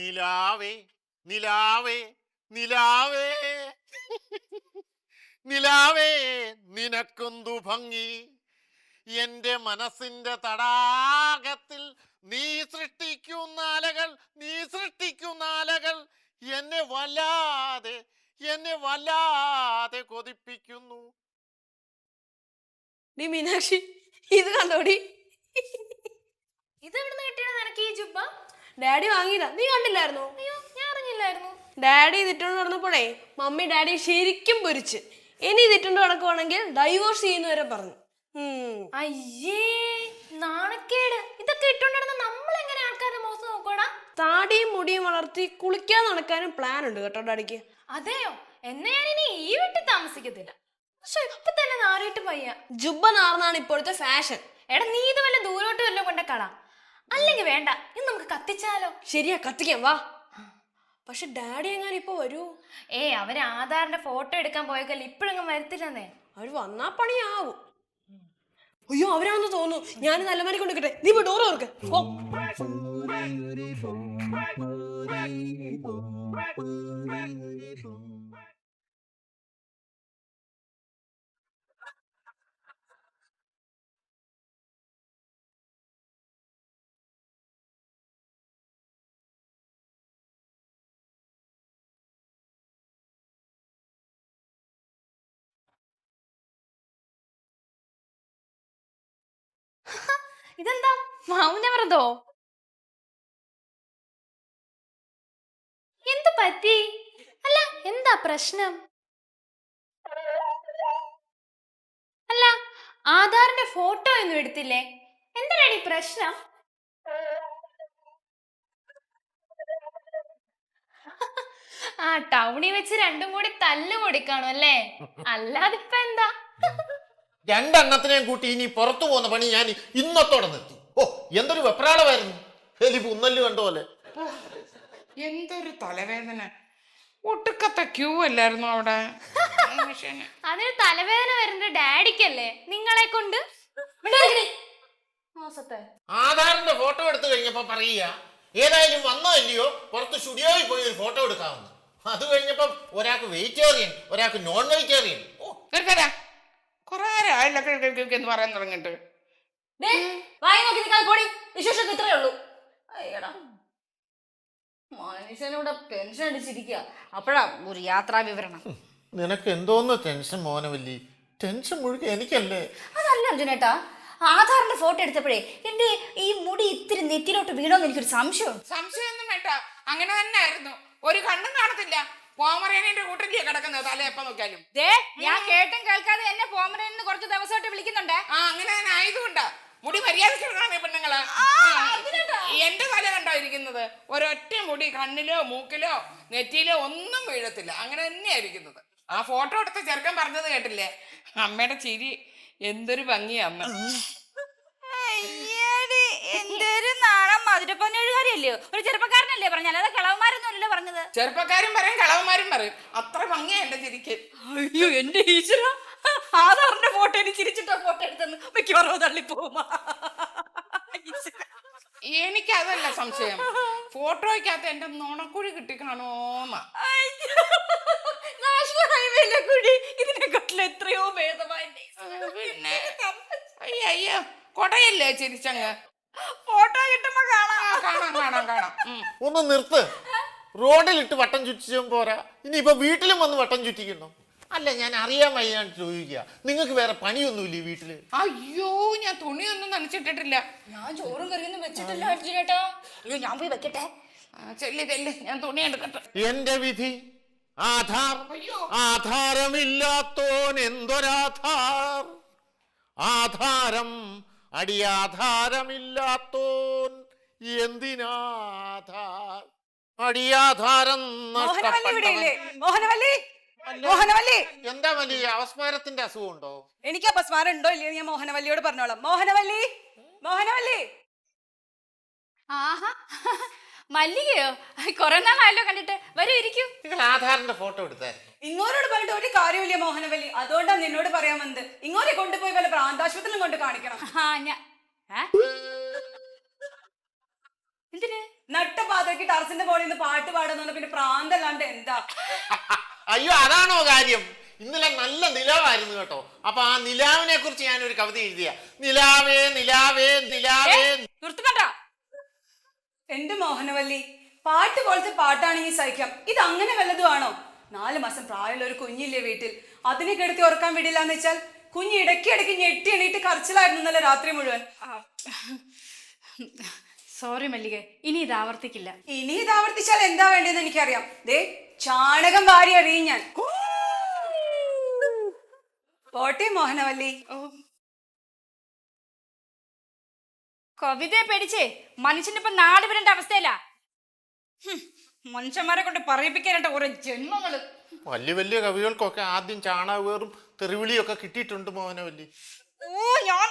നിലാവേ നിലാവേ നിലാവേ നിലാവേ നിനക്കൊന്തു ഭംഗി എന്റെ മനസ്സിന്റെ തടാകത്തിൽ നീ സൃഷ്ടിക്കുന്ന അലകൾ എന്നെ വല്ലാതെ കൊതിപ്പിക്കുന്നു. നീ മീനാക്ഷി ഇത് കണ്ടോടി? ഇതെവിടുന്ന് കിട്ടിയത് നിനക്ക് ഈ ജുബ്ബ? ഡാഡി വാങ്ങിയതാ, നീ കണ്ടില്ലായിരുന്നോ? അയ്യോ, ഞാൻ അറിഞ്ഞില്ലായിരുന്നു. ഡാഡി ഇതിട്ടോണ്ട് നടന്നപ്പോഴേ മമ്മി ഡാഡി ശരിക്കും പൊരിച്ച്, ഇനി ഇതിട്ടോണ്ട് നടക്കുവാണെങ്കിൽ ഡൈവോഴ്സ് ചെയ്യുന്നവരെ പറഞ്ഞു. അയ്യേ, നാണക്കേട്. ഇതൊക്കെ ഇട്ടോണ്ടിരുന്ന നമ്മൾ എങ്ങനെ ആൾക്കാരുടെ മോശം നോക്കോടാ? താടിയും മുടിയും വളർത്തി കുളിക്കാൻ നടക്കാനും പ്ലാൻ ഉണ്ട് കേട്ടോ ഡാഡിക്ക്. അതെയോ? എന്നെ ഞാനിനി ഈ വീട്ടിൽ താമസിക്കത്തില്ല. പക്ഷെ ഇപ്പൊ തന്നെ നാറിയിട്ട് പയ്യ. ജുബ്ബ നാർന്നാണ് ഇപ്പോഴത്തെ ഫാഷൻ. എടാ, നീ ഇത് വല്ല ദൂരോട്ട് വല്ലതും കൊണ്ട കള. അല്ലെങ്കിൽ വേണ്ട, ഇത് നമുക്ക് കത്തിച്ചാലോ? ശരിയാ, കത്തിക്കാം വാ. പക്ഷെ ഡാഡി എങ്ങനെ ഇപ്പൊ വരൂ? അവര് ആധാറിന്റെ ഫോട്ടോ എടുക്കാൻ പോയേക്കല്ല, ഇപ്പോഴെങ്ങും വരത്തില്ലെന്നേ. അവര് വന്നാ പണിയാവും. അയ്യോ, അവരാന്ന് തോന്നുന്നു. ഞാൻ നല്ല മണി കൊണ്ടിരിക്കട്ടെ, നീ പോയി ഡോറ് തുറക്ക്. ഇതെന്താ, മൗനവ്രതോ? എന്ത് പറ്റി? അല്ല, എന്താ പ്രശ്നം? അല്ല, ആധാറിന്റെ ഫോട്ടോ ഒന്നും എടുത്തില്ലേ? എന്താണ് ഈ പ്രശ്നം? ടൗണിൽ വെച്ച് രണ്ടും കൂടി തല്ല് കൊടുക്കാണോ അല്ലേ? അല്ലാതിപ്പ എന്താ? രണ്ടെണ്ണത്തിനെയും കൂട്ടി ഇനി പുറത്തു പോകുന്ന പണി ഞാൻ ഇന്നത്തോടെ നിർത്തി. ഓ, എന്തൊരു വെപ്രാളമായിരുന്നു. എലി പുന്നല് കണ്ട പോലെ. എന്തൊരു തലവേദന. ഒട്ടുക്കത്തെ ക്യൂ അല്ലായിരുന്നു അവിടെ. അതിന് തലവേദന വരുന്ന ഡാഡിക്കല്ലേ, നിങ്ങളെ കൊണ്ട്. ആധാറിന്റെ ഫോട്ടോ എടുത്തു കഴിഞ്ഞപ്പോ പറയുക, ഏതായാലും വന്നോ ഇല്ലയോ പുറത്ത് സ്റ്റുഡിയോയിൽ പോയി ഒരു ഫോട്ടോ എടുക്കാമെന്ന്. അത് കഴിഞ്ഞപ്പോ ഒരാൾക്ക് വെജിറ്റേറിയൻ, ഒരാൾക്ക് നോൺ വെജിറ്റേറിയൻ. കൊറേ ആയില്ല എന്ന് പറയാൻ തുടങ്ങിട്ട്. ഇത്രേ ഉള്ളൂ. മനുഷ്യനൂടെ പെൻഷൻ അടിച്ചിരിക്കുക, അപ്പോഴാ ഒരു യാത്രാ വിവരണം. നിനക്ക് എന്തോന്ന് ടെൻഷൻ മോനവല്ലി? ടെൻഷൻ മുഴുവൻ എനിക്കല്ലേ. അതല്ല അർജുനേട്ടാ, ആധാറിന്റെ ഫോട്ടോ എടുത്തപ്പോഴേ എന്റെ ഈ മുടി ഇത്തിരി നെറ്റിലോട്ട് വീണോന്ന് എനിക്കൊരു സംശയം. സംശയമൊന്നും വേണ്ട, അങ്ങനെ തന്നെ ആയിരുന്നു. ഒരു കണ്ണും കാണത്തില്ല. പോമറേനിന്റെ കൂട്ടത്തിലേ കിടക്കുന്നത് തല എപ്പ നോക്കിയാലും. ഞാൻ കേട്ടും കേൾക്കാതെ എന്നെ പോമറേനിന്ന് കുറച്ച് ദിവസമായിട്ട് വിളിക്കുന്നുണ്ടേ. അങ്ങനെ തന്നെ ആയതുകൊണ്ടാ മുടി മര്യാദയ്ക്ക് എടുക്കണേ പെണ്ണുങ്ങള്. എന്റെ തല കണ്ടോ ഇരിക്കുന്നത്? ഒരൊറ്റ മുടി കണ്ണിലോ മൂക്കിലോ നെറ്റിയിലോ ഒന്നും വീഴത്തില്ല. അങ്ങനെ തന്നെയാ ഇരിക്കുന്നത്. ആ ഫോട്ടോ എടുത്ത ചെറുക്കൻ പറഞ്ഞത് കേട്ടില്ലേ? അമ്മയുടെ ചിരി എന്തൊരു ഭംഗിയാ അമ്മ. എന്തൊരു നാണം. മധുരപ്പഞ്ഞൊഴുകാരിയല്ലയോ, ഒരു ചെറുപ്പക്കാരനല്ലേ പറഞ്ഞാൽ, അല്ലാതെ കിളവന്മാരൊന്നും അല്ലല്ലോ പറഞ്ഞത്. ചെറുപ്പക്കാരും പറയും കളവന്മാരും പറയും. അത്ര ഭംഗിയാ എന്റെ ചിരിക്ക്. അയ്യോ എന്റെ ഈശ്വര, ആധാറിന്റെ ഫോട്ടോ എനിക്ക് ചിരിച്ചിട്ടോ ഫോട്ടോ എടുത്തെന്ന് മിക്കവാറും തള്ളിപ്പോകുമാ. എനിക്കതല്ല സംശയം, ഫോട്ടോയ്ക്കകത്ത് എന്റെ നുണക്കുഴി കിട്ടിക്കാണോന്ന. നാഷണൽ ഹൈവേയിലെ കുഴി ഇതിനെക്കാട്ടിലും എത്രയോ ഭേദമായി. പിന്നെ അയ്യോ കൊടയല്ലേ ചിരിച്ചങ്ങ്. ഫോട്ടോ കിട്ടുമ്പോ കാണാം. കാണാം. ഒന്ന് നിർത്ത്. റോഡിലിട്ട് വട്ടം ചുറ്റിച്ചും പോരാ, ഇനിയിപ്പോ വീട്ടിലും വന്ന് വട്ടം ചുറ്റിക്കുന്നു. അല്ല, ഞാൻ അറിയാൻ വയ്യാൻ ചോദിക്കുക, നിങ്ങൾക്ക് വേറെ പണിയൊന്നുമില്ല ഈ വീട്ടില്? അയ്യോ, ഞാൻ തുണിയൊന്നും നനച്ചിട്ടിട്ടില്ല. ഞാൻ ചോറും കറിയൊന്നും വെച്ചിട്ടില്ല അർജുനേട്ടാ. അയ്യോ, ഞാൻ പോയി വെക്കട്ടെ. ചെല്ല്, ഞാൻ തുണി എടുക്കട്ടെ. എന്റെ വിധി ആധാരമില്ലാത്തോൻ എന്തൊരാധാർ, ആധാരം അടിയാധാരമില്ലാത്തോൻ എന്തിനാധാർ, അടിയാധാരം എന്താ വലിയ അപസ്മാരത്തിന്റെ അസുഖമുണ്ടോ? എനിക്ക് അപസ്മാരം ഉണ്ടോ ഇല്ലയോ ഞാൻ മോഹനവല്ലിയോട് പറഞ്ഞോളാം. മോഹനവല്ലി. ആഹാ, മല്ലികയോ? കൊറേ നാളായല്ലോ കണ്ടിട്ട്. വരൂ, ഇരിക്കൂ. നിങ്ങൾ ആധാറിന്റെ ഫോട്ടോ എടുത്തായിരുന്നു. ഇങ്ങോരോട് പറഞ്ഞിട്ട് ഒരു കാര്യമില്ല മോഹനവല്ലി, അതുകൊണ്ടാ നിന്നോട് പറയാൻ വന്നത്. ഇങ്ങോരെ കൊണ്ടുപോയി വല്ല പ്രാന്താശുപത്രിയിലും കൊണ്ട് കാണിക്കണം. എന്തിന്? നട്ടപാത്രക്ക് ടർസിന്റെ മോളിൽ നിന്ന് പാട്ട് പാടുന്ന പിന്നെ പ്രാന്തല്ലാണ്ട് എന്താ? അയ്യോ അതാണോ കാര്യം? ഇന്നലെ നല്ല നിലാവായിരുന്നു കേട്ടോ. അപ്പൊ ആ നിലാവിനെ കുറിച്ച് ഞാനൊരു കവിത എഴുതിയ. നിലാവേ നിലാവേ നിലാവേ. നിർത്തുകണ്ട. എന്റെ മോഹനവല്ലി, പാട്ട് പോലത്തെ പാട്ടാണെങ്കിൽ സഹിക്കാം. ഇത് അങ്ങനെ വല്ലതുമാണോ? 4 മാസം പ്രായമുള്ള ഒരു കുഞ്ഞില്ലേ വീട്ടിൽ, അതിനെ കിടത്തി ഉറക്കാൻ വിടില്ല എന്ന് വെച്ചാൽ കുഞ്ഞ് ഇടയ്ക്കിടയ്ക്ക് ഞെട്ടി എണീറ്റ് കരച്ചിലായിരുന്നു ഇന്നലെ രാത്രി മുഴുവൻ. സോറി മല്ലികെ, ഇനി ഇത് ആവർത്തിക്കില്ല. ഇനി ഇത് ആവർത്തിച്ചാൽ എന്താ വേണ്ടതെന്ന് എനിക്കറിയാം. ദേ ചാണകം വാരി അറിയും ഞാൻ. പോട്ടെ മോഹനവല്ലി. കവിതയെ പേടിച്ചേ മനുഷ്യനിപ്പോ നാട് വിടേണ്ട അവസ്ഥയില്ല. മനുഷ്യന്മാരെ കൊണ്ട് പറയിപ്പിക്കാനായിട്ട് ഓരോ ജന്മങ്ങള്. വലിയ വലിയ കവികൾക്കൊക്കെ ആദ്യം ചാണകവേറും തെറിവിളിയും ഒക്കെ കിട്ടിയിട്ടുണ്ട് മോഹനവല്ലി. ഓ ഞാൻ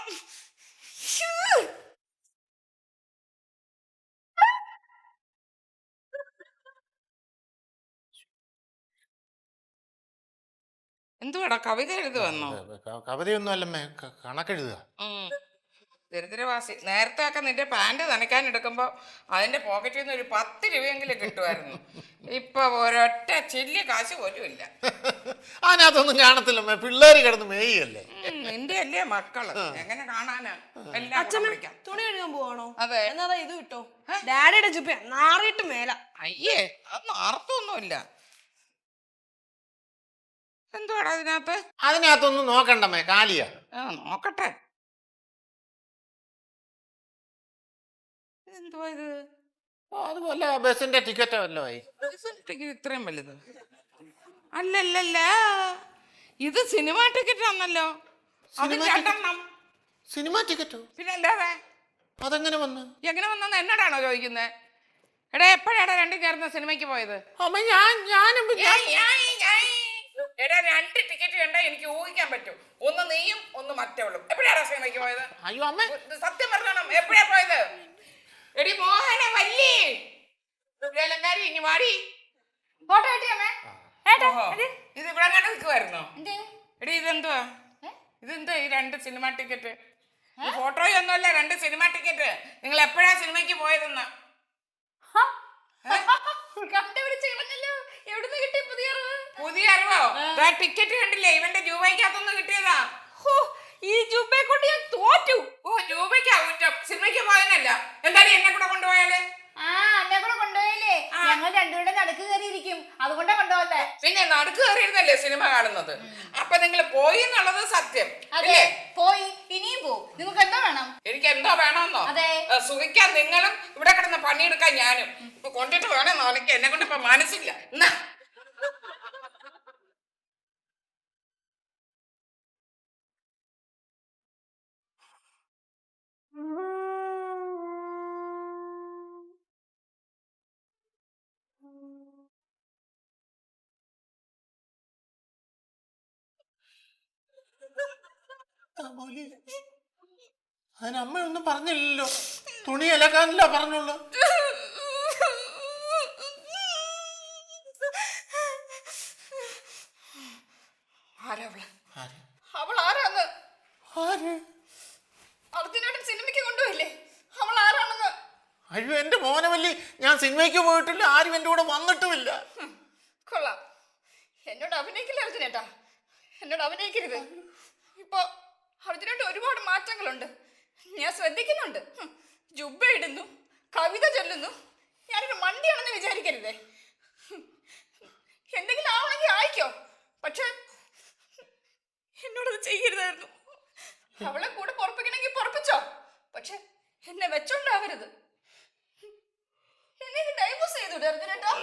എന്തുവാടാ കവിത എഴുതുവന്നോ? കവിതയൊന്നും അല്ലമ്മേ, കണക്കെഴുതുക. ദരിദ്രവാസി. നേരത്തെ ഒക്കെ നിന്റെ പാൻറ് നനയ്ക്കാൻ എടുക്കുമ്പോ അതിന്റെ പോക്കറ്റിൽ നിന്ന് ഒരു 10 രൂപയെങ്കിലും കിട്ടുമായിരുന്നു. ഇപ്പൊ ഒരൊറ്റ ചില്ലി കാശ് പോലും ഇല്ല. അതിനകത്തൊന്നും കാണത്തില്ലമ്മേ, പിള്ളേര് കിടന്ന് മേയല്ലേ. നിന്റെ അല്ലേ മക്കള്, എങ്ങനെ കാണാനാ? എല്ലാം അച്ഛമ്മ വിളിക്കാം. തുണി കഴുകാൻ പോവാണോ? അതെ. എന്നാ ഇത് കിട്ടോ, ഡാഡിയുടെ ചുപ്പ നാറിയിട്ട് മേല. അയ്യേ, അതൊന്നും അർത്ഥമൊന്നുമില്ല. എന്തുവാടാ അതിനകത്ത്? അതിനകത്തൊന്നും നോക്കണ്ടമ്മേ, കാലിയാ. നോക്കട്ടെ. എന്തുവാ ഇത്? അതുപോലെ ബസിന്റെ ടിക്കറ്റോ വല്ലോ ആയി. ടിക്കറ്റ് ഇത്രയും വലുത് അല്ലല്ല, ഇത് സിനിമ ടിക്കറ്റ് ആണല്ലോ. അത് 2 സിനിമ ടിക്കറ്റോ? പിന്നെ അല്ലാതെ അതെങ്ങനെ വന്നു? എങ്ങനെ വന്നെന്ന് എന്നോടാണോ ചോദിക്കുന്നത്? എടാ എപ്പോഴാടാ 2 ചേർന്ന സിനിമയ്ക്ക് പോയത്? അമ്മ എടാ 2 ടിക്കറ്റ് കണ്ടാ എനിക്ക് ഊഹിക്കാൻ പറ്റും. ഒന്ന് നീയും ഒന്ന് മറ്റവളും. എപ്പോഴാടാ സിനിമയ്ക്ക് പോയത്? അയ്യോ അമ്മ, സത്യം പറഞ്ഞോണം, എപ്പോഴാ പോയത്? എടി മോഹന വല്ലി അലങ്കാരി ഇനി മാടി. ഇത് ഇവിടെ നിൽക്കുമായിരുന്നോ? എടി ഇതെന്തുവാ? ഇതെന്താ ഈ 2 സിനിമ ടിക്കറ്റ്? ഫോട്ടോയൊന്നുമല്ല, 2 cinema ticket. നിങ്ങൾ എപ്പോഴാ സിനിമയ്ക്ക് പോയതെന്ന്? പുതിയ അറിവോ? ടിക്കറ്റ് കണ്ടില്ലേ? ഇവന്റെ ജൂബയ്ക്കകത്തൊന്ന് കിട്ടിയതാ. ഈ ജുബയെ കൊണ്ട് ഞാൻ തോറ്റു. ഓ ജൂബയ്ക്കാവും, സിനിമയ്ക്ക് പോയതല്ല. എന്തായാലും എന്നെ കൂടെ കൊണ്ടുപോയാല്? എന്നെ കൂടെ കൊണ്ടുപോയില്ലേ? ഞങ്ങൾ രണ്ടുപേരുടെ നടുക്ക് കയറിയിരിക്കും, അതുകൊണ്ടാ കൊണ്ടുപോകട്ടെ. പിന്നെ നടുക്ക് കയറിയിരുന്നല്ലേ സിനിമ കാണുന്നത്. അപ്പൊ നിങ്ങൾ പോയി എന്നുള്ളത് സത്യം അല്ലേ? പോയി, ഇനിയും പോവും. നിങ്ങൾക്ക് എന്താ വേണം? എനിക്ക് എന്തോ വേണമെന്നോ? അതെ. സുഖിക്കാൻ നിങ്ങളും, ഇവിടെ കിടന്ന് പണിയെടുക്കാൻ ഞാനും. ഇപ്പൊ കൊണ്ടിട്ട് വേണം നാളേക്ക്. എന്നെ കൊണ്ട് ഇപ്പൊ മനസ്സില്ല. എന്നാ അതിനമ്മയൊന്നും പറഞ്ഞില്ലല്ലോ. തുണി അലക്കാനല്ല പറഞ്ഞുള്ളൂ. അവൾ ആരാന്ന്? അർജുനായിട്ട് സിനിമയ്ക്ക് കൊണ്ടുപോയില്ലേ? അവൾ ആരാണെന്ന്? അയ്യോ എന്റെ മോനവല്ലി, ഞാൻ സിനിമയ്ക്ക് പോയിട്ടില്ല, ആരും എന്റെ കൂടെ വന്നിട്ടുമില്ല. കൊള്ളാം. എന്നോട് അഭിനയിക്കില്ല അർജുനേട്ടാ, എന്നോട് അഭിനയിക്കരുത്. ഇപ്പൊ അർജുനായിട്ട് ഒരുപാട് മാറ്റങ്ങളുണ്ട്, ഞാൻ ശ്രദ്ധിക്കുന്നുണ്ട്. ജുബ്ബ ഇടുന്നു, കവിത ചൊല്ലുന്നു. ഞാനൊരു മണ്ടിയാണെന്ന് വിചാരിക്കരുതേ. എന്തെങ്കിലും ആവണമെങ്കിൽ ആയിക്കോ, പക്ഷെ എന്നോടത് ചെയ്യരുതായിരുന്നു. അവളെ കൂടെ പൊറപ്പിക്കണമെങ്കിൽ പൊറപ്പിച്ചോ, പക്ഷെ എന്നെ വെച്ചോണ്ടാവരുത്. എന്നെ ഡൈവോഴ്സ് ചെയ്തൂടെ അർജുനേട്ടാ?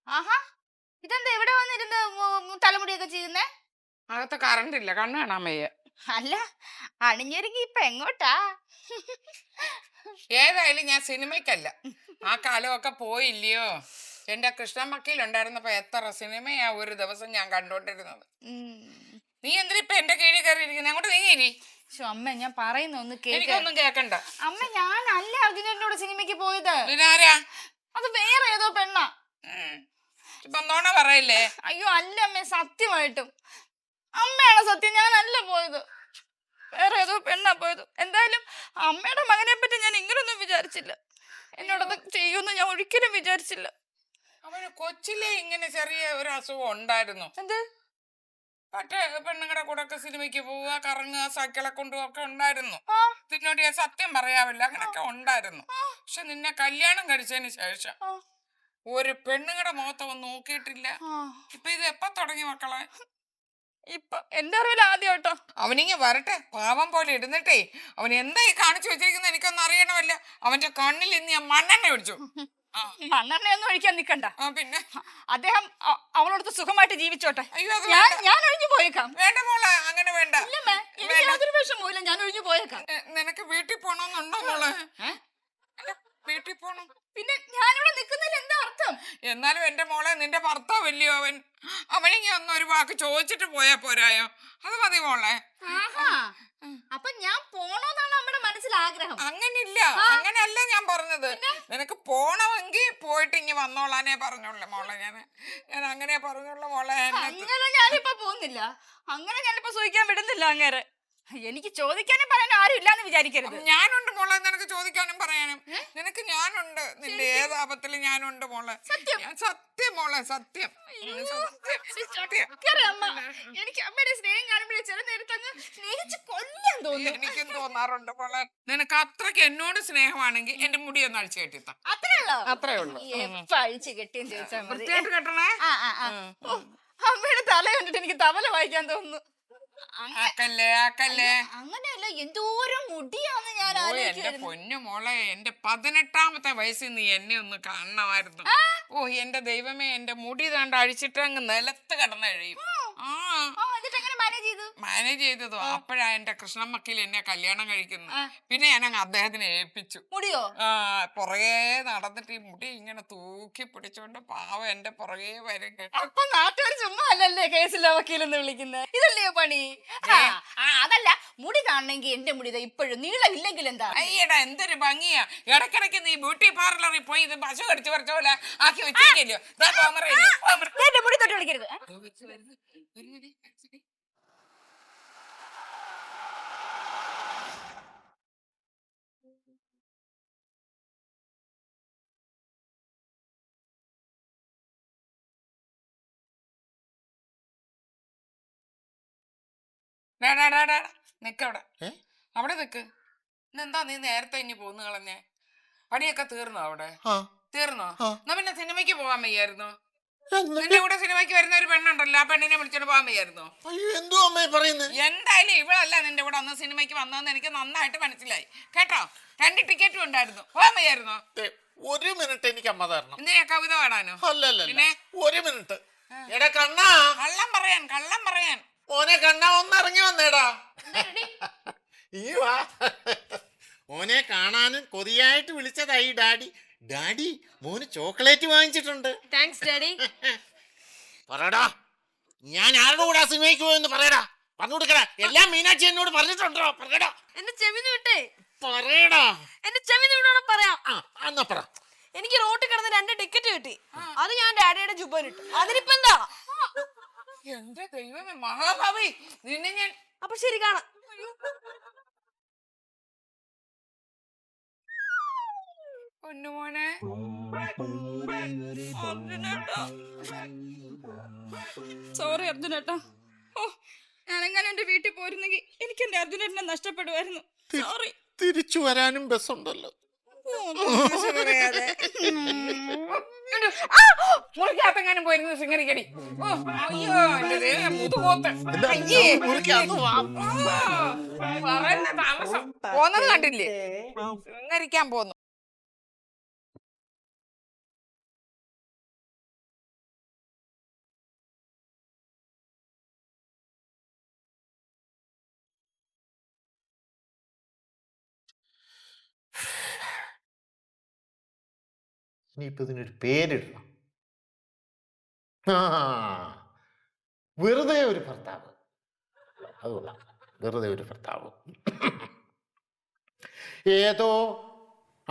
ആഹാ, ഇതെന്താ ഇവിടെ വന്നിരുന്ന് തലമുടിയൊക്കെ ചെയ്യുന്നേ? അകത്ത് കറണ്ട് ഇല്ല, കണ്ണ് കാണാൻ വയ്യ. അല്ല, അണിഞ്ഞൊരുങ്ങി ഇപ്പൊ എങ്ങോട്ടാ? ഏതായാലും ഞാൻ സിനിമയ്ക്കല്ല. ആ കാലമൊക്കെ പോയില്ലയോ. എന്റെ കൃഷ്ണൻ മക്കയിലുണ്ടായിരുന്നപ്പോ എത്ര സിനിമയാ ഒരു ദിവസം ഞാൻ കണ്ടോണ്ടിരുന്നത്. നീ എന്തിനാ ഇപ്പൊ എന്റെ കീഴിൽ കയറിയിരിക്കുന്നത്? അങ്ങോട്ട് നീങ്ങിരി. ശ്ശോ, അമ്മ ഞാൻ പറയുന്ന ഒന്ന് കേക്ക്. എനിക്കൊന്നും കേക്കണ്ട. അമ്മ ഞാനല്ല അർജുനോട് സിനിമയ്ക്ക് പോയത്. ഇതിനാരാ? അത് വേറെ ഏതോ പെണ്ണാ. നോണ പറയില്ലേ? അയ്യോ അല്ല അമ്മ, സത്യമായിട്ടും അമ്മയാണ് സത്യം, ഞാനല്ല പോയത്. വേറെ ഏതോ പെണ്ണാ പോയത്. എന്തായാലും അമ്മയുടെ മകനെ പറ്റി ഞാൻ ഇങ്ങനൊന്നും വിചാരിച്ചില്ല. എന്നോടത് ചെയ്യുമെന്ന് ഞാൻ ഒരിക്കലും വിചാരിച്ചില്ല. അവന് കൊച്ചിലെ ഇങ്ങനെ ചെറിയ ഒരു അസുഖം ഉണ്ടായിരുന്നു. എന്ത്? മറ്റേ പെണ്ണുങ്ങളുടെ കൂടെ ഒക്കെ സിനിമയ്ക്ക് പോവുക, കറങ്ങുക, സൈക്കിളെ കൊണ്ടുപോക്കെ ഉണ്ടായിരുന്നു. ഇതിനോട് ഞാൻ സത്യം പറയാവില്ല, അങ്ങനൊക്കെ ഉണ്ടായിരുന്നു. പക്ഷെ നിന്നെ കല്യാണം കഴിച്ചതിന് ശേഷം ഒരു പെണ്ണുങ്ങളുടെ മുഖത്ത് അവൻ നോക്കിയിട്ടില്ല. ഇപ്പൊ ഇത് എപ്പ തുടങ്ങി മക്കളെ? ഇപ്പൊ എന്റെ അറിവിൽ ആദ്യം കേട്ടോ. അവനിങ്ങ വരട്ടെ, പാവം പോലെ ഇരുന്നിട്ടേ അവൻ എന്തായി കാണിച്ചു വെച്ചിരിക്കുന്നത് എനിക്കൊന്നും അറിയണമല്ല. അവന്റെ കണ്ണിൽ ഇന്ന് ഞാൻ മണ്ണെണ്ണ ഒഴിച്ചു. മണ്ണെണ്ണയൊന്നും ഒഴിക്കാൻ നിക്കണ്ട. പിന്നെ അദ്ദേഹം അവളോടത്ത് സുഖമായിട്ട് ജീവിച്ചോട്ടെ. അയ്യോ, അത് ഞാൻ ഒഴിഞ്ഞു പോയേക്കാം. വേണ്ട മോളെ, അങ്ങനെ വേണ്ട. എനിക്ക് യാതൊരു വിഷമവുമില്ല, ഞാൻ ഒഴിഞ്ഞു പോയേക്കാം. നിനക്ക് വീട്ടിൽ പോണോന്നുണ്ടോ മോളെ? വീട്ടിൽ പോണം. പിന്നെ ഞാനിവിടെ നിൽക്കുന്നതിൽ എന്താ അർത്ഥം? എന്നാലും എന്റെ മോളെ, നിന്റെ ഭർത്താവല്ലയോ അവൻ? അവനിങ്ങ ഒന്ന് ഒരു വാക്ക് ചോദിച്ചിട്ട് പോയാ പോരായോ? അത് മതി മോളെ. അപ്പൊ ഞാൻ പോണോന്നാണ് നമ്മുടെ മനസ്സിൽ ആഗ്രഹം. അങ്ങനില്ല, അങ്ങനെയല്ല ഞാൻ പറഞ്ഞത്. നിനക്ക് പോണമെങ്കിൽ പോയിട്ട് ഇങ്ങി വന്നോളാനേ പറഞ്ഞോളൂ മോളെ. ഞാൻ അങ്ങനെ പറഞ്ഞോളൂ മോളെ. അങ്ങനെ ഞാനിപ്പോ പോകുന്നില്ല, അങ്ങനെ ഞാനിപ്പോ സൂഹിക്കാൻ വിടുന്നില്ല അങ്ങേരെ. എനിക്ക് ചോദിക്കാനും പറയാനും ആരും ഇല്ലാന്ന് വിചാരിക്കരുത്. ഞാനുണ്ട് മോളെ, നിനക്ക് ചോദിക്കാനും പറയാനും. നിനക്ക് ഞാനുണ്ട്, നിന്റെ ഏതാപത്തിലും ഞാനുണ്ട് മോളെ. സത്യം മോളെ, സത്യം. അമ്മ, എനിക്ക് അമ്മയുടെ സ്നേഹം കാണുമ്പോഴേ ചില നേരത്തെ അങ്ങ് സ്നേഹിച്ച് കൊല്ലാൻ തോന്നുന്നു. എനിക്കും തോന്നാറുണ്ട് മോളെ. നിനക്ക് അത്രക്ക് എന്നോട് സ്നേഹമാണെങ്കിൽ എന്റെ മുടി ഒന്ന് അഴിച്ചു കെട്ടിത്ത. അത്രേ ഉള്ളൂ. എപ്പ അഴിച്ചു കെട്ടിയും ചോദിച്ചാൽ മതി. വൃത്തിയായിട്ട് കെട്ടണേ. അമ്മയുടെ തല കണ്ടിട്ട് എനിക്ക് തവല വായിക്കാൻ തോന്നുന്നു. അങ്ങനെയല്ല, എന്തോരം മുടിയാന്ന് ഞാൻ എന്റെ പൊന്നു മോളെ, എന്റെ 18ാമത്തെ വയസ്സിൽ നീ എന്നെ ഒന്ന് കാണണമായിരുന്നു. ഓ എന്റെ ദൈവമേ, എന്റെ മുടി താണ്ട് അഴിച്ചിട്ട് അങ്ങ് നിലത്ത് കിടന്ന് കഴിയും. മാനേജ് ചെയ്തതോ അപ്പോഴാ എന്റെ കൃഷ്ണമ്മക്കിൽ എന്നെ കല്യാണം കഴിക്കുന്നു. പിന്നെ ഞാൻ അങ്ങ് അദ്ദേഹത്തിനെ ഏൽപ്പിച്ചു. മുടിയോ? പുറകെ നടന്നിട്ട് ഈ മുടി ഇങ്ങനെ തൂക്കി പിടിച്ചോണ്ട് പാവം എന്റെ പുറകെ വരും. അപ്പൊ നാട്ടുകാർ ചുമ്മാ അല്ലല്ലേ കേസിലെ വക്കീലെന്ന് വിളിക്കുന്നത്? ഇതല്ലേ പണി? അതല്ല, മുടി കാണണമെങ്കിൽ എന്റെ മുടി ഇപ്പോഴും നീളമില്ലെങ്കിൽ എന്താ? അയ്യടാ, എന്തൊരു ഭംഗിയാ. ഇടക്കിടക്ക് നീ ബ്യൂട്ടി പാർലറിൽ പോയി ഇത് പശു കടിച്ചു പറിച്ച പോലെ ആക്കി വെച്ചിരിക്കല്ലോ. മുടി തൊട്ട് വിളിക്കരുത്. നിക്കവിടെ, അവിടെ നിക്ക്. എന്താ നീ നേരത്തെ ഇനി പോന്ന് കളഞ്ഞേ? പണിയൊക്കെ തീർന്നോ അവിടെ? തീർന്നോ? എന്നാ പിന്നെ സിനിമയ്ക്ക് പോവാൻ വയ്യായിരുന്നോ? നിന്റെ കൂടെ സിനിമയ്ക്ക് വരുന്ന ഒരു പെണ്ണുണ്ടല്ലോ, ആ പെണ്ണിനെ വിളിച്ചോണ്ട് പോകാൻ വയ്യായിരുന്നോ? എന്തായാലും ഇവളല്ല നിന്റെ കൂടെ അന്ന് സിനിമയ്ക്ക് വന്നതെന്ന് എനിക്ക് നന്നായിട്ട് മനസ്സിലായി കേട്ടോ. 2 ടിക്കറ്റും ഉണ്ടായിരുന്നു, പോകാൻ വയ്യായിരുന്നോ? ഒരു മിനിറ്റ് എനിക്ക് അമ്മ തരണം. എന്തിനാ, കവിത പാടാനോ? പിന്നെ ഒരു മിനിറ്റ്. എടാ കണ്ണാ, കള്ളം പറയാൻ മോനെ കണ്ണാ, ഒന്ന് ഇറങ്ങി വന്നേടാ. ഈ വാ. മോനെ കാണാനും കൊതിയായിട്ട് വിളിച്ചതായി ഡാഡി. ഡാഡി മോന് ചോക്ലേറ്റ് വാങ്ങിച്ചിട്ടുണ്ട്. Thanks daddy. പറയടാ, ഞാൻ ആരുടെ കൂടെ സിനിമയ്ക്ക് പോയെന്ന് പറയടാ. പറഞ്ഞു കൊടുക്കടാ. എല്ലാം മീനാക്ഷി എന്നോട് പറഞ്ഞിട്ടുണ്ടോ? പറയടാ. എന്റെ ചെവിന്ന് വിട്ടേ. പറയടാ. എന്റെ ചെവിന്ന് വിടണം, പറയാം. എന്നാ പറ. എനിക്ക് റോട്ടിൽ കിടന്ന് 2 ടിക്കറ്റ് കിട്ടി. അത് ഞാൻ ഡാഡിയുടെ ജുബനിട്ടു. അതിനിപ്പോ എന്താ? എന്റെ ദൈവമേ മഹാഭാവി, നിന്നെ ഞാൻ. അപ്പൊ ശരി, കാണാം. പൊന്നുമോനെ, സോറി അർജുനേട്ടാ. ഓ, ഞാനെങ്ങനെ എന്റെ വീട്ടിൽ പോയിരുന്നെങ്കിൽ എനിക്ക് എന്റെ അർജുനേട്ടനെ നഷ്ടപ്പെടുമായിരുന്നു. സോറി. തിരിച്ചു വരാനും ബസ്സുണ്ടല്ലോ. മുറിക്കകത്തെങ്ങാനും പോയിരുന്നു സിംഗരിക്കടി. അയ്യോ എന്റെ ദൈവം, മുതുപോത്ത്. പറയുന്ന താമസം പോന്നത് കണ്ടില്ലേ? സിംഗരിക്കാൻ പോന്നു. ഇനിയിപ്പോ ഇതിനൊരു പേരിടണം. വെറുതെ ഒരു ഭർത്താവ്. അതുകൊള്ളാം. വെറുതെ ഒരു ഭർത്താവ്. ഏതോ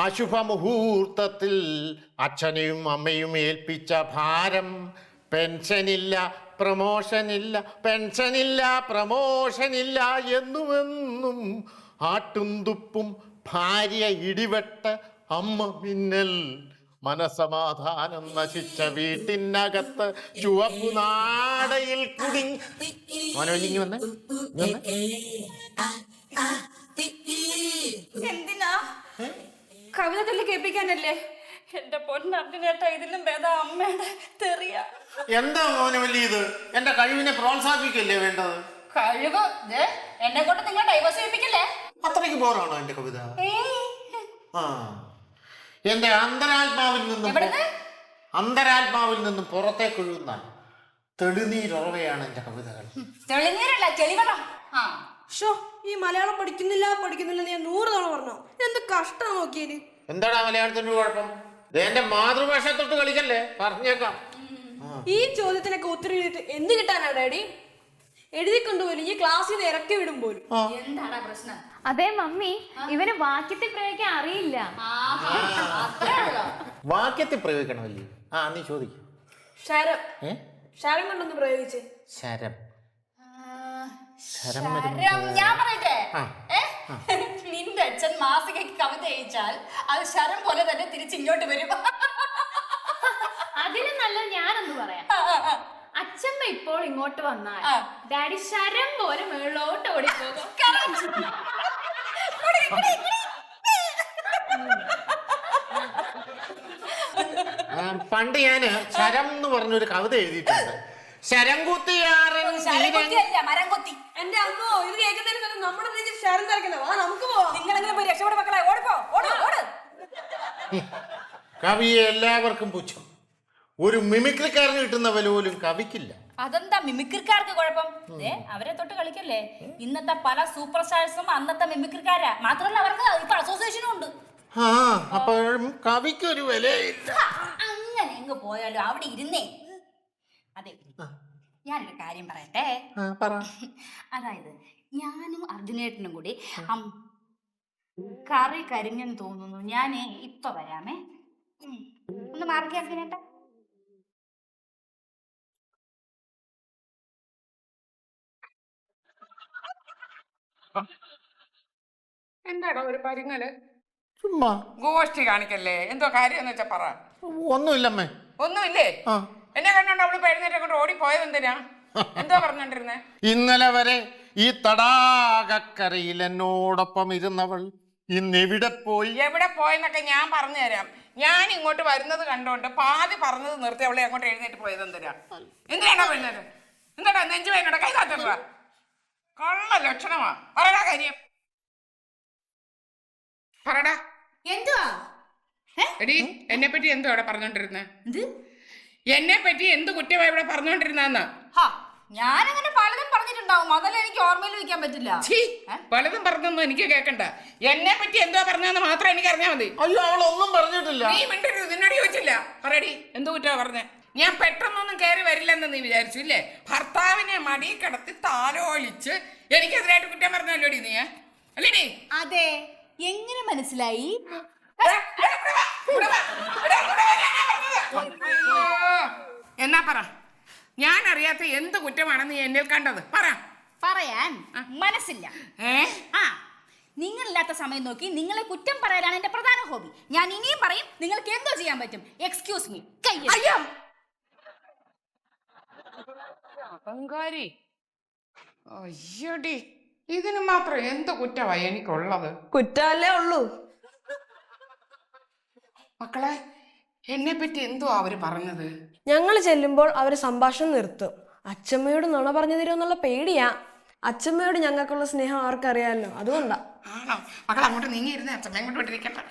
അശുഭമുഹൂർത്തത്തിൽ അച്ഛനെയും അമ്മയും ഏൽപ്പിച്ച ഭാരം. പെൻഷനില്ല, പ്രമോഷനില്ല, പെൻഷനില്ല, പ്രമോഷനില്ല എന്നുമെന്നും ആട്ടും തുപ്പും, ഭാര്യ ഇടിവെട്ട്, അമ്മ മിന്നൽ. മനസമാധാനം നശിച്ച വീട്ടിനകത്ത് ചുവപ്പു നാടയിൽ മോനോലിങ്ങി വന്ന് എന്തിനാ? കവിത ചൊല്ലി കേൾപ്പിക്കാനല്ലേ? എന്റെ പൊന്നർജുനേട്ട, ഇതിലും ഭേദം അമ്മയുടെ തെറിയ. എന്താ മോനോലി ഇത്? എന്റെ കഴിവിനെ പ്രോത്സാഹിപ്പിക്കല്ലേ വേണ്ടത്? കഴിവ് എന്നെ കൊണ്ട് നിങ്ങൾ ഡൈവേഴ്സ് ചെയ്യിപ്പിക്കല്ലേ? അത്രയ്ക്ക് ബോറാണോ എന്റെ കവിത? ആ, എന്റെ അന്തരാത്മാവിൽ നിന്നും പുറത്തേക്ക് ഒഴുകുന്ന തെളിനീരുറവയാണ് എന്റെ കവിതകൾ. തെളിനീരല്ല, ചെളിവെള്ളം. ഷോ, ഈ മലയാളം പഠിക്കുന്നില്ല ഞാൻ 100 തവണ പറഞ്ഞോ. എന്ത് കഷ്ടം നോക്കിയത്. എന്താടാ മലയാളത്തിന്റെ കുഴപ്പം? എന്റെ മാതൃഭാഷ തൊട്ട് കളിക്കല്ലേ, പറഞ്ഞേക്കാം. ഈ ചോദ്യത്തിനൊക്കെ ഉത്തരം എഴുതിട്ട് എന്ത് കിട്ടാനാ ഡാഡി? എഴുതിക്കൊണ്ടുപോലും ഈ ക്ലാസ്സിൽ നിന്ന് ഇറക്കി വിടും പോലും. എന്താണ് പ്രശ്നം? അതെ മമ്മി, ഇവന് വാക്യത്തിൽ പ്രയോഗിക്കാൻ അറിയില്ല. വാക്യത്തിൽ പ്രയോഗിക്കണമല്ലേ? ആ, നീ ചോദിക്കും. ശരം ശരം കൊണ്ടൊന്ന് പ്രയോഗിച്ചേ. ശരം ശരം ഞാൻ പറയട്ടെ. നിന്റെ അച്ഛൻ മാസികയ്ക്ക് കവിത അയച്ചാൽ അത് ശരം പോലെ തന്നെ തിരിച്ചിങ്ങോട്ട് വരും. അതിന് നല്ലത് ഞാനൊന്ന് പറയാം. അച്ഛമ്മ ഇപ്പോൾ ഇങ്ങോട്ട് വന്നാൽ ഡാഡി ശരം പോലെ മേളോട്ട് ഓടിപ്പോകും. പണ്ട് ഞാന് ശരം എന്ന് പറഞ്ഞൊരു കവിത എഴുതിയിട്ടുണ്ട്. ശരം കുത്തിയാറൻ മരം കൊത്തി. എന്റെ അമ്മോ, ഇത് കേൾക്കുന്നതിന് നമ്മുടെ നെഞ്ചിൽ ശരം തിരക്കല്ലോ. ആ, നമുക്ക് പോവാം. നിങ്ങളെങ്കിലും പോയി രക്ഷപ്പെട്ട മക്കളെ, ഓടിപ്പോ, ഓട്. കവിയെ എല്ലാവർക്കും പുച്ഛം. ഒരു മിമിക്രിക്കാരന് കിട്ടുന്ന വില പോലും കവിക്കില്ല. അതെന്താ മിമിക്രിക്കാർക്ക് കുഴപ്പം? അവരെ തൊട്ട് കളിക്കല്ലേ. ഇന്നത്തെ പല സൂപ്പർ സ്റ്റാർസും അന്നത്തെ മിമിക്രിക്കാരാ. മാത്രമല്ല അവർക്ക് ഇപ്പൊ അസോസിയേഷനും ഉണ്ട്. ആ, അപ്പോഴും കവിക്കൊരു വിലയില്ല. അങ്ങനെ എങ്ങ് പോയാലോ, അവിടെ ഇരുന്നേ. അതെ, ഞാനൊരു കാര്യം പറയട്ടെ. അതായത് ഞാനും അർജുനേട്ടനും കൂടി കറി കരിഞ്ഞെന്ന് തോന്നുന്നു. ഞാനേ ഇപ്പൊ വരാമേ. ഒന്ന് മാറിക്കേ അർജുനേട്ട. എന്താടാ ഒരു പരിങ്ങല്? ചുമ്മാ ഗോഷ്ടി കാണിക്കല്ലേ. എന്തോ കാര്യം എന്ന് വെച്ചാ പറ. ഒന്നുമില്ലമ്മേ. ഒന്നുമില്ലേ? എന്നെ കണ്ടോണ്ട് അവള് എഴുന്നേറ്റ് കൊണ്ട് ഓടിപ്പോയത് എന്തിനാ? എന്തോ പറഞ്ഞോണ്ടിരുന്നേ? ഇന്നലെ വരെ ഈ തടാകക്കരയിൽ എന്നോടൊപ്പം ഇരുന്നവൾ ഇന്നെവിടെ പോയി? എവിടെ പോയെന്നൊക്കെ ഞാൻ പറഞ്ഞു തരാം. ഞാൻ ഇങ്ങോട്ട് വരുന്നത് കണ്ടോണ്ട് പാതി പറഞ്ഞത് നിർത്തി അവളെ അങ്ങോട്ട് എഴുന്നേറ്റ് പോയത് എന്തിനാണോ വരുന്നത്? എന്താടാ നെഞ്ചു വേനോட കൈ കാത്തുക? കള്ള ലക്ഷണമാ. പറയടാ കാര്യം, പറടാ. എന്തുവാ? എടി, എന്നെ പറ്റി എന്തോ ഇവിടെ പറഞ്ഞോണ്ടിരുന്നേ? എന്നെ പറ്റി എന്ത് കുറ്റമാ ഇവിടെ പറഞ്ഞോണ്ടിരുന്ന? ഞാനങ്ങനെ പലതും പറഞ്ഞിട്ടുണ്ടാവും. അതല്ല എനിക്ക് ഓർമ്മയിൽ വെക്കാൻ പറ്റില്ല. പലതും പറഞ്ഞൊന്നും എനിക്ക് കേൾക്കണ്ട. എന്നെ പറ്റി എന്തോ പറഞ്ഞെന്ന് മാത്രം എനിക്ക് അറിഞ്ഞാൽ മതി. അയ്യോ, അവളൊന്നും പറഞ്ഞിട്ടില്ല. നീ മിണ്ടരുത്, നിന്നോട് ചോദിച്ചില്ല. പറയടി, എന്ത് കുറ്റമാ പറഞ്ഞേ? ഞാൻ പെട്ടെന്നൊന്നും കയറി വരില്ലെന്ന് നീ വിചാരിച്ചു ഇല്ലേ? ഭർത്താവിനെ മടി കിടത്തി താലോലിച്ച് എനിക്കെതിരായിട്ട് കുറ്റം പറഞ്ഞല്ലോടി നീ, അല്ലേടി? അതെ, എങ്ങനെ മനസ്സിലായി? എന്നാ പറ, ഞാൻ അറിയാത്ത എന്ത് കുറ്റമാണ് നീ എന്നിൽ കണ്ടത്? പറയാൻ മനസ്സില്ല. നിങ്ങളില്ലാത്ത സമയം നോക്കി നിങ്ങളെ കുറ്റം പറയാനാണ് എന്റെ പ്രധാന ഹോബി. ഞാൻ ഇനിയും പറയും, നിങ്ങൾക്ക് എന്തോ ചെയ്യാൻ പറ്റും. Excuse me. അയ്യോടി, ഇതിന് മാത്രം എന്ത് കുറ്റമാ എനിക്കുള്ളത്? കുറ്റമല്ലേ ഉള്ളൂ. മക്കളെ, എന്നെ പറ്റി എന്തോ അവര് പറഞ്ഞത്? ഞങ്ങൾ ചെല്ലുമ്പോൾ അവര് സംഭാഷണം നിർത്തും. അച്ഛമ്മയോട് നുണ പറഞ്ഞു തരുമെന്നുള്ള പേടിയാ. അച്ഛമ്മയോട് ഞങ്ങൾക്കുള്ള സ്നേഹം അവർക്കറിയാമല്ലോ, അതുകൊണ്ടാ. ആണോ? മക്കൾ അങ്ങോട്ട് നീങ്ങിയിരുന്നേ, അച്ഛമ്മ ഇങ്ങോട്ട് വിട്ടിരിക്കട്ടെ.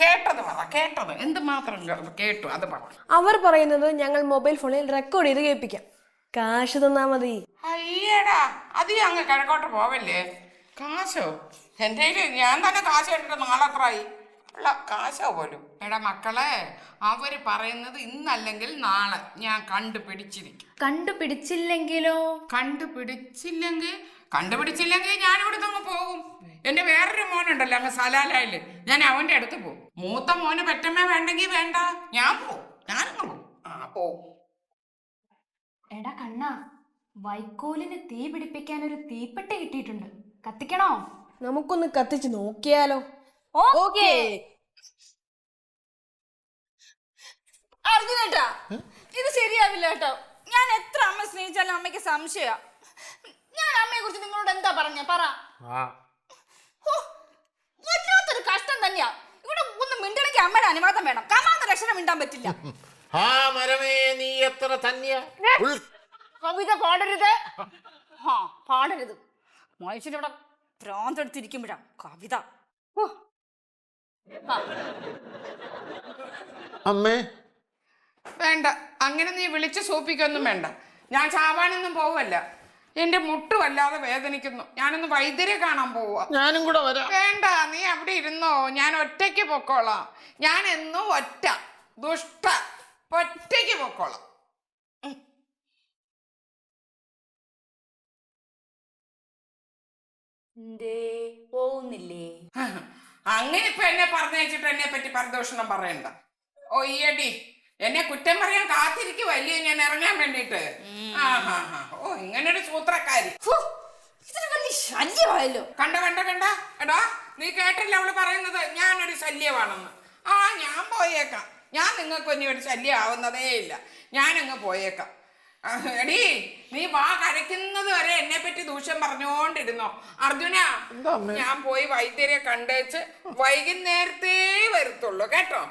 കേട്ടത് പറ, കേട്ടത് എന്തുമാത്രം കേട്ടു അത് പറ. അവർ പറയുന്നത് ഞങ്ങൾ മൊബൈൽ ഫോണിൽ റെക്കോർഡ് ചെയ്ത് കേൾപ്പിക്കാം. കാശ് തന്നാ മതി. അയ്യടാ, അത് അങ്ങ് കിഴക്കോട്ട് പോവല്ലേ? കാശോ? എൻ്റെ ഞാൻ തന്നെ കാശ് കണ്ടിട്ട് നാളെത്രായി. കാശോ പോലും. എടാ മക്കളെ, അവര് പറയുന്നത് ഇന്നല്ലെങ്കിൽ നാളെ ഞാൻ കണ്ടുപിടിച്ചിരിക്കും. കണ്ടുപിടിച്ചില്ലെങ്കിലോ? കണ്ടുപിടിച്ചില്ലെങ്കിൽ കണ്ടുപിടിച്ചില്ലെങ്കിൽ ഞാൻ ഇവിടുന്ന് അങ്ങ് പോകും. എന്റെ വേറൊരു മോനുണ്ടല്ലോ അങ്ങ് സലാലയില്, ഞാൻ അവന്റെ അടുത്ത് പോകും. മൂത്ത മോന് പെറ്റമ്മ വേണ്ടെങ്കിൽ വേണ്ട, ഞാൻ പോവും. ഞാനങ്ങ് പോവും. പോവും. എടാ കണ്ണാ, വൈക്കോലിന് തീ പിടിപ്പിക്കാൻ ഒരു തീപ്പെട്ടി കിട്ടിയിട്ടുണ്ട്. കത്തിക്കണോ? നമുക്കൊന്ന് കത്തിച്ച് നോക്കിയാലോ? ഓക്കേ. അർജുനേട്ടാ, ഇത് ശരിയാവില്ല കേട്ടോ. ഞാൻ എത്ര അമ്മ സ്നേഹിച്ചാലും അമ്മയ്ക്ക് സംശയ. ഞാൻ അമ്മയെ കുറിച്ച് നിങ്ങളോട് എന്താ പറഞ്ഞ പറ. വല്ലാത്തൊരു കഷ്ടം തന്നെയാ. ഇവിടെ ഒന്ന് മിണ്ടണമെങ്കിൽ അമ്മയുടെ അനുവാദം വേണം. കമാന്ന രക്ഷണം മിണ്ടാൻ പറ്റില്ല. നീ എത്ര തന്നെയാ കവിത പാടരുത്. പാടരുത്. മനുഷ്യനിവിടെ ഭ്രാന്തെടുത്തിരിക്കുമ്പോഴാ കവിത. അമ്മേ വേണ്ട, അങ്ങനെ നീ വിളിച്ച് സൂപ്പിക്കൊന്നും വേണ്ട. ഞാൻ ചാവാനൊന്നും പോവല്ല. എന്റെ മുട്ട് വല്ലാതെ വേദനിക്കുന്നു. ഞാനൊന്ന് വൈദ്യരെ കാണാൻ പോവാ. ഞാനും കൂടെ വരാം. വേണ്ട, നീ അവിടെ ഇരുന്നോ, ഞാൻ ഒറ്റയ്ക്ക് പൊക്കോളാം. ഞാൻ എന്നും ഒറ്റ ദുഷ്ട ഒറ്റയ്ക്ക് പൊക്കോളാം. പോകുന്നില്ലേ? അങ്ങനെ ഇപ്പൊ എന്നെ പറഞ്ഞയച്ചിട്ട് എന്നെ പറ്റി പരദൂഷണം പറയണ്ട. ഓ ഈയടി, എന്നെ കുറ്റം പറയാൻ കാത്തിരിക്കുവല്ലേ ഞാൻ ഇറങ്ങാൻ വേണ്ടിട്ട്. ഓ ഇങ്ങനൊരു സൂത്രക്കാരി. ശല്യമായല്ലോ. കണ്ട കണ്ട കണ്ട എടാ, നീ കേട്ടില്ല അവള് പറയുന്നത് ഞാനൊരു ശല്യമാണെന്ന്. ഞാൻ പോയേക്കാം. ഞാൻ നിങ്ങൾക്ക് ഇനി ഒരു ശല്യം ആവുന്നതേ ഇല്ല. ഞാനങ്ങ് പോയേക്കാം. എടീ, നീ വാ കരയ്ക്കുന്നത് വരെ എന്നെ പറ്റി ദൂഷ്യം പറഞ്ഞോണ്ടിരുന്നോ? അർജുന, ഞാൻ പോയി വൈദ്യരെ കണ്ടേച്ച് വൈകുന്നേരത്തേ വരത്തുള്ളൂ കേട്ടോ.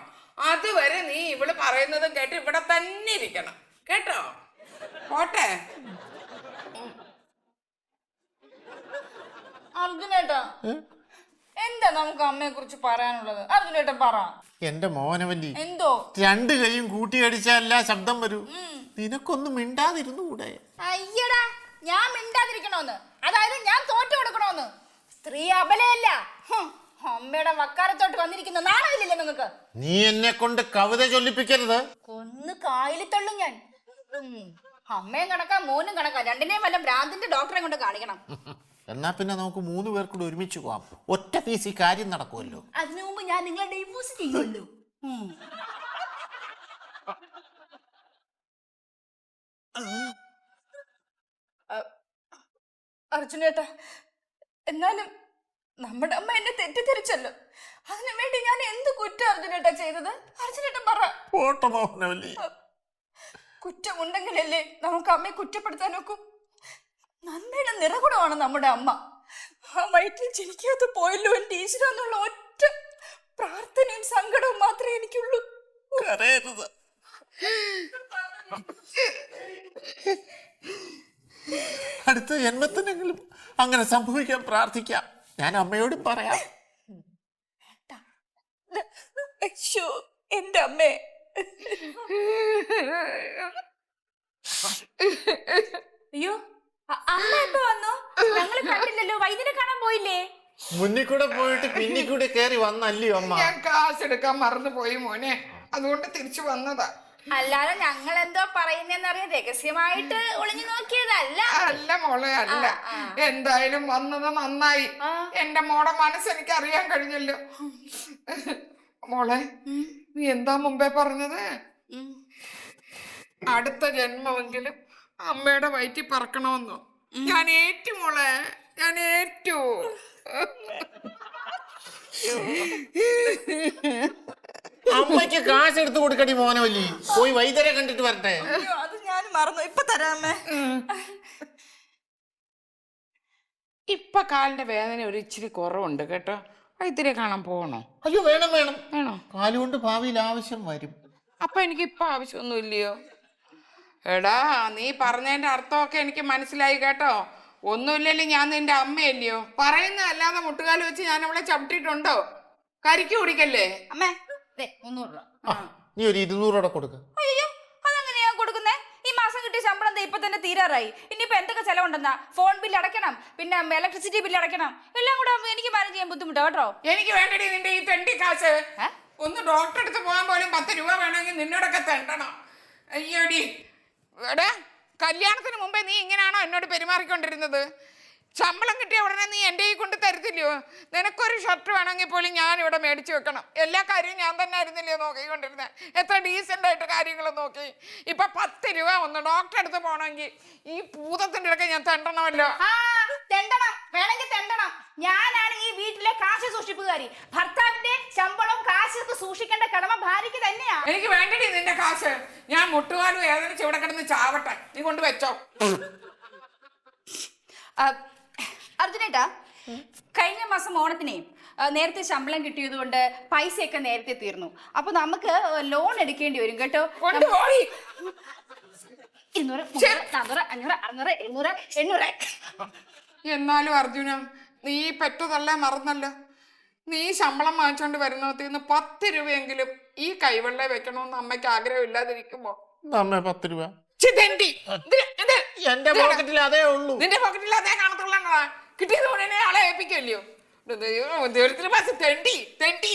അതുവരെ നീ ഇവള് പറയുന്നതും കേട്ട് ഇവിടെ തന്നെ ഇരിക്കണം കേട്ടോ. പോട്ടെ. അർജുനേട്ടാ, എന്താ നമുക്ക് അമ്മയെ കുറിച്ച് പറയാനുള്ളത്? അർജുനേട്ടൻ പറ. എന്റെ മോനവല്ലി, എന്തോ 2 കൈയും കൂട്ടിയടിച്ചല്ല ശബ്ദം വരൂ. നിനക്കൊന്നും മിണ്ടാതിരുന്നു കൂടെ? അയ്യടാ, ഞാൻ മിണ്ടാതിരിക്കണോന്ന്? അതായത് ഞാൻ തോറ്റു കൊടുക്കണോന്ന്? സ്ത്രീ അബലയല്ല. അമ്മയുടെ വക്കാരത്തോട്ട് വന്നിരിക്കുന്ന നാണമില്ലല്ലേ നിങ്ങൾക്ക്? നീ എന്നെ കൊണ്ട് കവിത ചൊല്ലിപ്പിക്കരുത്. കൊന്ന് കായലിൽ തള്ളും ഞാൻ. അമ്മയും കണക്കാ മോനും കണക്കാ. രണ്ടിനെയും വല്ല ഭ്രാന്തിന്റെ ഡോക്ടറെ കൊണ്ട് കാണിക്കണം. എന്നാ പിന്നെ നമുക്ക് 3 പേർ കൂടെ ഒരുമിച്ച് പോവാം. ഒറ്റ പീസ് കാര്യം നടക്കുമല്ലോ. അതിനു മുമ്പ് ഞാൻ നിങ്ങളെ ഡൈവോഴ്സ് ചെയ്യുമല്ലോ. അർജുനേട്ടാ, എന്നാലും നമ്മുടെ അമ്മ എന്നെ തെറ്റിദ്ധരിച്ചല്ലോ. അതിനു വേണ്ടി ഞാൻ എന്ത് കുറ്റം അർജുനേട്ടാ ചെയ്തത്? അർജുനേട്ടൻ പറ. കുറ്റമുണ്ടെങ്കിലല്ലേ നമുക്ക് അമ്മയെ കുറ്റപ്പെടുത്താൻ നോക്കൂ. നന്മയുടെ നിറകുടമാണ് നമ്മുടെ അമ്മ. ആ വയറ്റിൽ ജനിക്കാതെ പോയല്ലോ എന്റെ ഈശ്വര എന്നുള്ള ഒറ്റ പ്രാർത്ഥനയും സങ്കടവും മാത്രമേ എനിക്കുള്ളൂ. അടുത്ത ജന്മത്തിനെങ്കിലും അങ്ങനെ സംഭവിക്കാൻ പ്രാർത്ഥിക്കാം. ഞാൻ അമ്മയോടും പറയാം. അയ്യോ, എന്റെ അമ്മേ. അയ്യോ, അമ്മ എപ്പോ വന്നു? ഞങ്ങള് കണ്ടില്ലല്ലോ. വൈദ്യരെ കാണാൻ പോയില്ലേ? മുന്നിൽ കൂടെ പോയിട്ട് പിന്നിൽ കൂടെ കയറി വന്നല്ലയോ അമ്മ? ഞാൻ കാശ് എടുക്കാൻ മറന്നു പോയി മോനെ, അതുകൊണ്ട് തിരിച്ചു വന്നതാ. അല്ലാതെ ഞങ്ങൾ എന്തോ പറയുന്നറിയാൻ രഹസ്യമായിട്ട് ഒളിഞ്ഞു നോക്കിയതല്ല. അല്ല മോളെ, അല്ല. എന്തായാലും വന്നത് നന്നായി. എന്റെ മോടെ മനസ്സെനിക്ക് അറിയാൻ കഴിഞ്ഞല്ലോ. മോളെ, നീ എന്താ മുമ്പേ പറഞ്ഞത്? അടുത്ത ജന്മമെങ്കിലും അമ്മയുടെ വയറ്റിൽ പറക്കണമെന്നോ? ഞാൻ ഏറ്റു മോളെ, ഞാൻ ഏറ്റു. അമ്മയ്ക്ക് കാശ് എടുത്തു കൊടുക്കടി മോനവല്ലി. പോയി വൈദ്യരെ കണ്ടിട്ട് വരട്ടെ. അത് ഞാൻ മറന്നു. ഇപ്പൊ തരാമേ. ഇപ്പൊ കാലിന്റെ വേദന ഒരു ഇച്ചിരി കുറവുണ്ട് കേട്ടോ. വൈദ്യരെ കാണാൻ പോകണോ? അയ്യോ, വേണം വേണം. വേണോ? കാലുകൊണ്ട് ഭാവിയിൽ ആവശ്യം വരും. അപ്പൊ എനിക്ക് ഇപ്പൊ ആവശ്യമൊന്നും ഇല്ലയോ? എടാ, നീ പറഞ്ഞതിന്റെ അർത്ഥമൊക്കെ എനിക്ക് മനസ്സിലായി കേട്ടോ. ഒന്നുമില്ലല്ലോ, ഞാൻ നിന്റെ അമ്മയല്ലയോ. പറയുന്നതല്ലാതെ മുട്ടുകാല് വെച്ച് ഞാൻ അവളെ ചവിട്ടിട്ടുണ്ടോ? കരിക്ക് കുടിക്കല്ലേ അമ്മേ. 300 രൂപ. നീ ഒരു 200 കൂടെ കൊടുക്ക. അയ്യോ, അതെങ്ങനെയാ കൊടുക്കുന്നേ? ഈ മാസം കിട്ടിയ ശമ്പളം ഇപ്പൊ തന്നെ തീരാറായി. ഇനിയിപ്പോ എന്തൊക്കെ ചെലവുണ്ടെന്നാ? ഫോൺ ബില്ല് അടയ്ക്കണം, പിന്നെ ഇലക്ട്രിസിറ്റി ബില്ല് അടയ്ക്കണം. എല്ലാം കൂടെ എനിക്ക് മാനേജ് ചെയ്യാൻ ബുദ്ധിമുട്ടാ കേട്ടോ. എനിക്ക് വേണ്ടടി നിന്റെ ഈ തെണ്ടി കാശ്. ഒന്ന് ഡോക്ടറെ അടുത്ത് പോകാൻ പോലും 10 രൂപ വേണമെങ്കിൽ നിന്നോടൊക്കെ തെണ്ടണം. അയ്യോടി, എടാ, കല്യാണത്തിന് മുമ്പേ നീ ഇങ്ങനെയാണോ എന്നോട് പെരുമാറിക്കൊണ്ടിരുന്നത്? ശമ്പളം കിട്ടിയ ഉടനെ നീ എൻ്റെ ഈ കൊണ്ട് തരത്തില്ലയോ? നിനക്കൊരു ഷർട്ട് വേണമെങ്കിൽ പോലും ഞാൻ ഇവിടെ മേടിച്ചു വെക്കണം. എല്ലാ കാര്യവും ഞാൻ തന്നെ ആയിരുന്നില്ലയോ നോക്കിക്കൊണ്ടിരുന്നത്? എത്ര ഡീസൻ്റ് ആയിട്ട് കാര്യങ്ങൾ നോക്കി. ഇപ്പൊ 10 രൂപ ഒന്ന് ഡോക്ടറെ അടുത്ത് പോകണമെങ്കിൽ ഈ ഭൂതത്തിൻ്റെ ഇടയ്ക്ക് ഞാൻ തെണ്ടണമല്ലോ. തെണ്ടണം, വേണമെങ്കിൽ തെണ്ടണം. ഞാനാണ് ഈ വീട്ടിലെ കാശ് സൂക്ഷിപ്പുകാരി. ഭർത്താവിന്റെ ശമ്പളവും കാശൊക്കെ സൂക്ഷിക്കേണ്ട കടമ ഭാര്യയ്ക്ക് തന്നെയാ. എനിക്ക് വേണ്ടടി നിന്റെ കാശ്. ഞാൻ മുട്ടുകാലും ഏതെങ്കിലും ഇവിടെ കിടന്ന് ചാവട്ടെ. നീ കൊണ്ട് വെച്ചോ. അർജുനേട്ടാ, കഴിഞ്ഞ മാസം ഓണത്തിനെ നേരത്തെ ശമ്പളം കിട്ടിയത് കൊണ്ട് പൈസയൊക്കെ നേരത്തെ തീർന്നു. അപ്പൊ നമുക്ക് ലോൺ എടുക്കേണ്ടി വരും കേട്ടോ. കൊണ്ടുപോയി 200, 300, 400, 500, 600, 700, 800. എന്നാലും അർജുന, നീ പെറ്റതല്ല മറന്നല്ലോ. നീ ശമ്പളം വാങ്ങിച്ചോണ്ട് വരുന്നതിൽ നിന്ന് 10 രൂപയെങ്കിലും ഈ കൈവെള്ള വെക്കണമെന്ന് അമ്മയ്ക്ക് ആഗ്രഹം ഇല്ലാതിരിക്കുമ്പോ അമ്മ 10 രൂപ എന്റെ പോക്കറ്റിൽ അതേ ഉള്ളൂ. നിന്റെ പോക്കറ്റിൽ അതേ കാണത്തുള്ള കിട്ടിയത് ഉടനെ ആളെ ഏൽപ്പിക്കല്ലയോ? തെണ്ടി